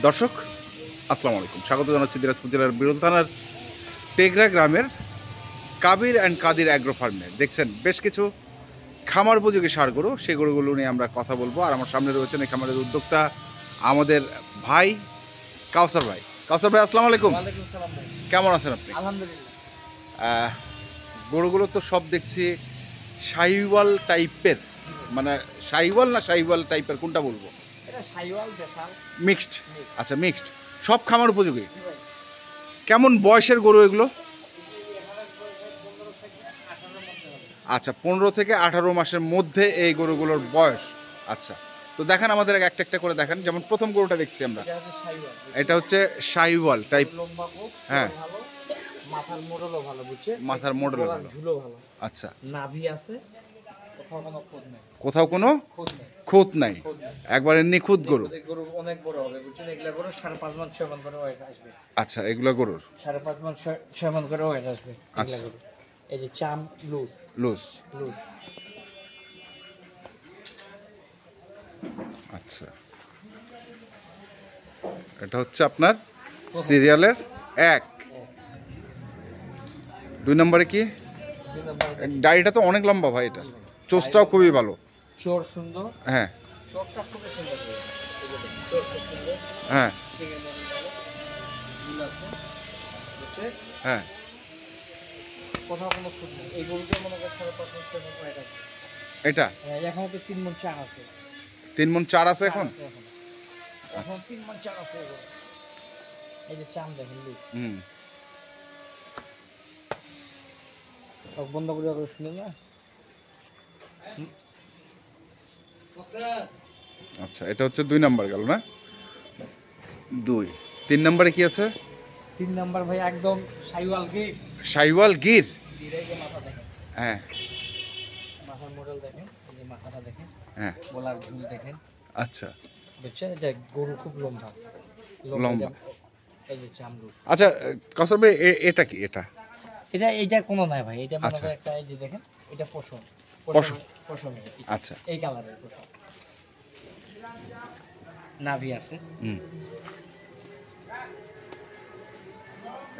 দর্শক আসসালামু আলাইকুম, স্বাগত জানাচ্ছি দিনাজপুর জেলার বিরল থানার টেগরা গ্রামের কাবির অ্যান্ড কাদির অ্যাগ্রো ফার্মে। দেখছেন বেশ কিছু খামার উপযোগী ষাঁড় গরু, সেই গরুগুলো নিয়ে আমরা কথা বলবো। আর আমার সামনে রয়েছেন এই খামারের উদ্যোক্তা আমাদের ভাই কাউসার ভাই। কাউসার ভাই আসসালামু আলাইকুম। ওয়ালাইকুম সালাম ভাই। কেমন আছেন আপনি? আলহামদুলিল্লাহ। গরুগুলো তো সব দেখছি শাহিওয়াল টাইপের, মানে শাহিওয়াল না শাহিওয়াল টাইপের কোনটা বলবো? এটা শাইওয়াল দেশাল মিক্সড। Mixed। আচ্ছা, মিক্সড, সব খামার উপযোগী। জি ভাই। কেমন বয়সের গরু এগুলো? এখানে 15 থেকে 18 এর মধ্যে হবে। আচ্ছা, 15 থেকে 18 মাসের মধ্যে এই গরুগুলোর বয়স। আচ্ছা, তো দেখেন আমাদের একটা একটা করে দেখেন। যেমন প্রথম গরুটা দেখছি আমরা, এটা হচ্ছে শাইওয়াল। এটা হচ্ছে শাহিওয়াল টাইপ। লম্বা কোপ, হ্যাঁ। ভালো। মাথার মোডলও ভালো বুঝছে। মাথার model ও ভালো। ঝুলো ভালো। আচ্ছা, নাভি আছে। কোথাও কোনো খোদ নেই। কোথাও কোনো খোদ নেই। খুঁত নাই, খোদ নেই। একবারে নিখুঁত গরু। এই গরু অনেক বড় হবে বুঝছেন। এগুলা গরু 5.5 মান 6 মান করে ওয়েট আসবে। আচ্ছা, এগুলো গরুর 5.5 মান 6 মান করে ওয়েট আসবে এগুলা আচ্ছা। গরু। এই যে চাম লুজ লুজ। লুজ। আচ্ছা, এটা হচ্ছে আপনার সিরিয়ালের 1। 2 নম্বরে কি? 2 নম্বর ডাড়িটা তো অনেক লম্বা ভাই, এটা চোষটাও খুবই ভালো। চোর সুন্দর। হ্যাঁ চোরটা খুবই সুন্দর। এই যে দেখুন, চোর খুব সুন্দর। হ্যাঁ সেকেন্ড মডেল ভালো। দুল আছে। বুঝছে? হ্যাঁ। কোথাও কোনো খুঁত নেই। এই গরুটা মনে করে 5.5 মান 6 মান করে আছে। এটা এখানে তো 3 মণ 4 আছে। 3 মণ 4 আছে এখন। এখন 3 মণ 4 আছে এই গরু। এই যে চাম দেখেন লুজ। হুম। সব বন্ধ করে শুনে না। আচ্ছা, এটা হচ্ছে 2 নাম্বার গেল না? 2। 3 নম্বরে কি আছে? 3 নাম্বার ভাই একদম শাইওয়াল গির। শাহিওয়াল গির। গিরেই যে মাথা দেখেন। হ্যাঁ মাথার মডেল দেখেন। এই যে মাথাটা দেখেন। হ্যাঁ। গলার ঝুল দেখেন। আচ্ছা বুঝছেন? এটা গরু খুব লম্বা। লম্বা। এই যে চামড়ুস। আচ্ছা, কাউসার ভাই এটা কি? এটা এটা কোনো নাই ভাই। এটা মনে আচ্ছা। করে একটা এই যে দেখেন, এটা পশম। পশম। পশম। আচ্ছা। এই কালারের পশম। নাভি আছে। হুম।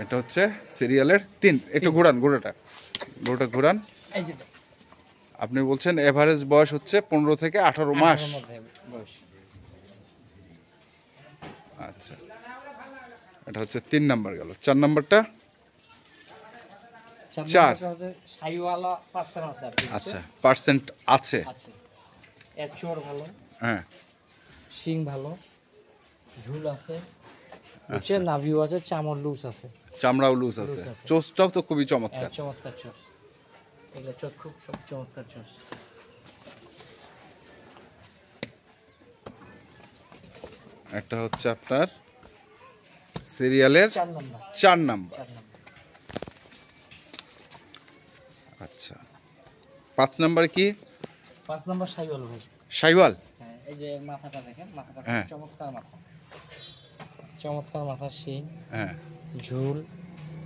এটা হচ্ছে সিরিয়ালের 3। একটু ঘোরান গরুটা ঘোরান। এই যে দেখেন, আপনি বলছেন এভারেজ বয়স হচ্ছে 15 থেকে 18 মাস। 18 মধ্যে বয়স। আচ্ছা, এটা হচ্ছে 3 নাম্বার গেল। 4 নাম্বারটা? 4। শাইওয়ালা পার্সেন্ট আছে আপনি। আচ্ছা, পার্সেন্ট আছে। আছে। এর চোর ভালো, হ্যাঁ শিং ভালো, ঝুল আছে। বুঝছেন? নাভিও আছে, চামড় লুজ আছে। চামড়াও লুজ আছে, লুজ আছে। চোষটাও তো খুবই চমৎকার। চমৎকার চোষ। এগুলো চোখ খুব সব চমৎকার চোষ। একটা হচ্ছে আপনার সিরিয়ালের 4 নাম্বার। 4 নাম্বার। 4 নাম্বার। আচ্ছা, 5 নাম্বার কি? 5 নাম্বার শাইওয়াল ভাই। শাহিওয়াল। হ্যাঁ, এই যে মাথাটা দেখেন, মাথাটা হ্যাঁ। চমৎকার মাথা। চমৎকার মাথা, শিং, হ্যাঁ ঝুল,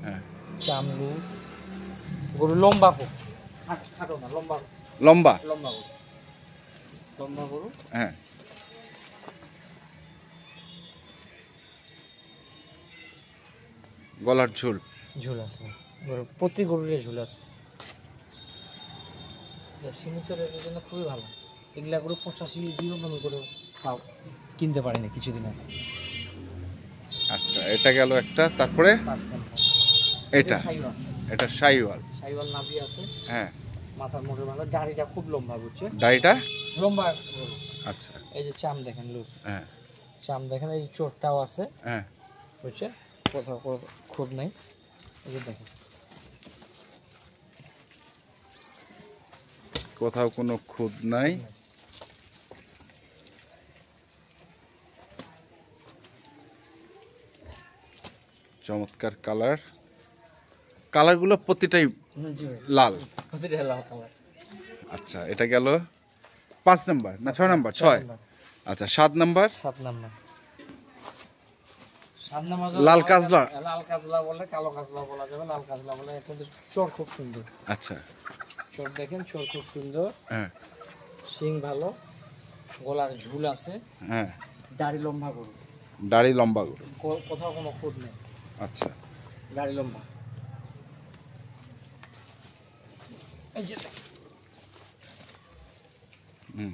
হ্যাঁ। চামড়ু। গরু লম্বা খুব। খাটো না, লম্বা লম্বা। লম্বা গরু। লম্বা গরু। হ্যাঁ। গলার ঝুল। ঝুল আছে গরু, প্রতি গরুর ঝুল আছে। সীমিত রেটের জন্য খুবই ভালো। এগুলা গরু 85 করে পাও কিনতে পারিনি কিছুদিন আগে। আচ্ছা, এটা গেল একটা। তারপরে 5 নাম্বার। এটা শাইওয়াল। এটা শাহিওয়াল। শাইওয়াল নাভি আছে। হ্যাঁ। মাথার মোটর ভালো, দাড়িটা খুব লম্বা বুঝছে। ডাইটা। লম্বা গরু। আচ্ছা। এই যে চাম দেখেন লুজ। হ্যাঁ চাম দেখেন, এই যে চোরটাও আছে হ্যাঁ। বুঝছে। কোথাও খুব নেই। এই যে দেখেন, কোথাও কোনো খুঁত নাই। চমৎকার কালার। কালারগুলো প্রতিটাই জি ভাই। লাল। প্রতিটা লাল কালার। আচ্ছা, এটা গেল 5 নাম্বার না 6 নাম্বার? 6। আচ্ছা, 7 নাম্বার? 7 নাম্বার। 7 নাম্বার লাল কাজলা। লাল কাজলা বলে, কালো কাজলা বলা যাবে। লাল কাজলা বলে। কিন্তু চোর খুব সুন্দর। আচ্ছা। চোর দেখেন, চোর খুব সুন্দর। হ্যাঁ শিং ভালো, গলার ঝুল আছে, হ্যাঁ। দাড়ি লম্বা গরু। দাড়ি লম্বা গরু। কোথাও কোনো খুঁত নেই, আচ্ছা, গাড়ি লম্বা। এই যে দেখেন। হুম,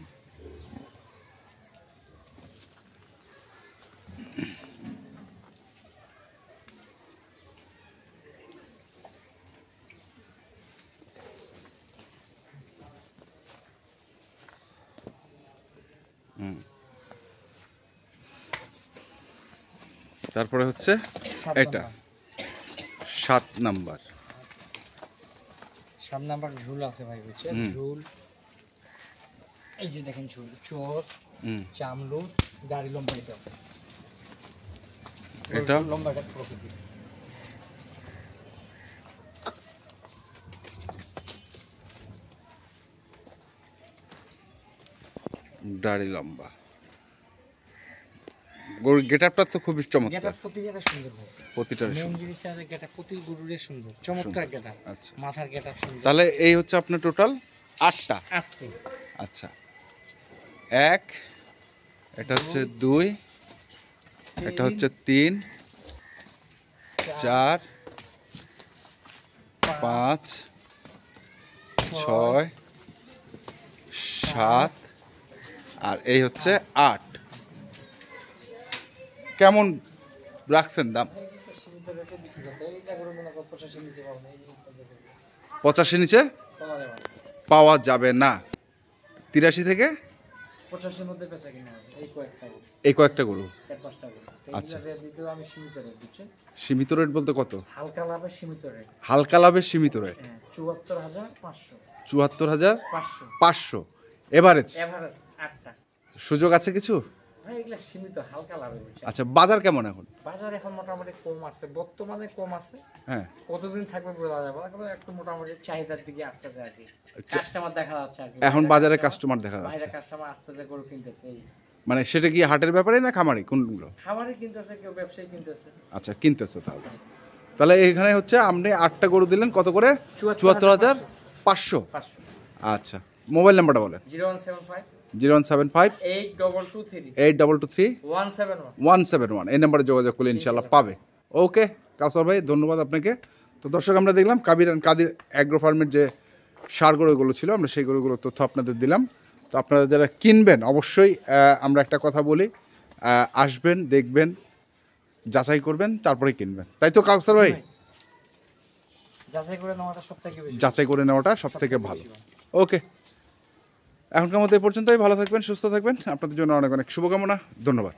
হুম। তারপরে হচ্ছে সাত এটা নাম্বার। 7 নাম্বার। 7 নাম্বার ঝুল আছে ভাই, বুঝছেন? হুম। ঝুল, এই যে দেখেন ঝুল, চোর, হুম, চামড়ু, গাড়ি লম্বা। এটা লম্বা, এটা প্রকৃতি। দাড়ি লম্বা। গরুর গেটআপটা তো খুবই গেটা চমৎকার, প্রতি জায়গায় সুন্দর ভাই। প্রতিটার মেন সুন্দর। জিনিসটা আছে গেটা প্রতি গরুরে সুন্দর, চমৎকার গেটা। আচ্ছা, মাথার গেটা সুন্দর। তাহলে এই হচ্ছে আপনার টোটাল 8টা। 8টি। আচ্ছা, 1, এটা হচ্ছে 2, এটা হচ্ছে 3, 4, 5, 6, 7 আর এই হচ্ছে 8। কেমন রাখছেন দাম? সীমিত রেটে বিক্রি করতে হয়। এইটা গরু মনে করো 85 নিচে পাবো না, এই জিনিসটা দেখে 85 নিচে পাওয়া যাবে না। পাওয়া যাবে না। 83 থেকে 85 মধ্যে বেচা কিনা হবে এই কয়েকটা গরু, এই কয়েকটা গরু। 4-5টা গরু। আচ্ছা। এইগুলা রেট দিতেও আমি সীমিত রেট দিচ্ছি। সীমিত রেট বলতে কত? হালকা লাভে সীমিত রেট। হালকা লাভের সীমিত রেট। হ্যাঁ, 74,500। 74,500 500 এভারেজ। এভারেজ 8টা। সুযোগ আছে কিছু? ভাই এগুলা সীমিত হালকা লাভে, বুঝছেন? আচ্ছা, বাজার কেমন এখন? বাজার এখন মোটামুটি কম আছে, বর্তমানে কম আছে। হ্যাঁ, কতদিন থাকবে বোঝা যাবে না, কিন্তু একটু মোটামুটি চাহিদার দিকে আসতেছে আর কি। আচ্ছা। কাস্টমার দেখা যাচ্ছে আর কি। এখন বাজারে কাস্টমার দেখা বাইরে যাচ্ছে, কাস্টমার আসতেছে, গরু কিনতেছে। এই মানে সেটা কি হাটের ব্যাপারে না খামারি কোনগুলো? খাবারই কিনতেছে, কেউ ব্যবসায়ী কিনতেছে। আচ্ছা, কিনতেছে। তাহলে তাহলে এখানে হচ্ছে আপনি 8টা গরু দিলেন কত করে? 74,500। 500। আচ্ছা, মোবাইল নাম্বারটা বলেন। 0175 0175 8223 8223 171। 171। এই নাম্বারে যোগাযোগ করলে ইনশাল্লাহ পাবে। ওকে কাউসার ভাই, ধন্যবাদ আপনাকে। তো দর্শক, আমরা দেখলাম কাবির অ্যান্ড কাদির অ্যাগ্রো ফার্মের যে সার গরুগুলো ছিল, আমরা সেই গরুগুলোর তথ্য আপনাদের দিলাম। তো আপনারা যারা কিনবেন অবশ্যই আমরা একটা কথা বলি, আসবেন, দেখবেন, যাচাই করবেন, তারপরে কিনবেন। তাই তো কাউসার ভাই? যাচাই করে নেওয়াটা সবথেকে বেশি। যাচাই করে নেওয়াটা সব থেকে ভালো। ওকে, এখনকার মতো এই পর্যন্তই। ভালো থাকবেন, সুস্থ থাকবেন। আপনাদের জন্য অনেক অনেক শুভকামনা। ধন্যবাদ।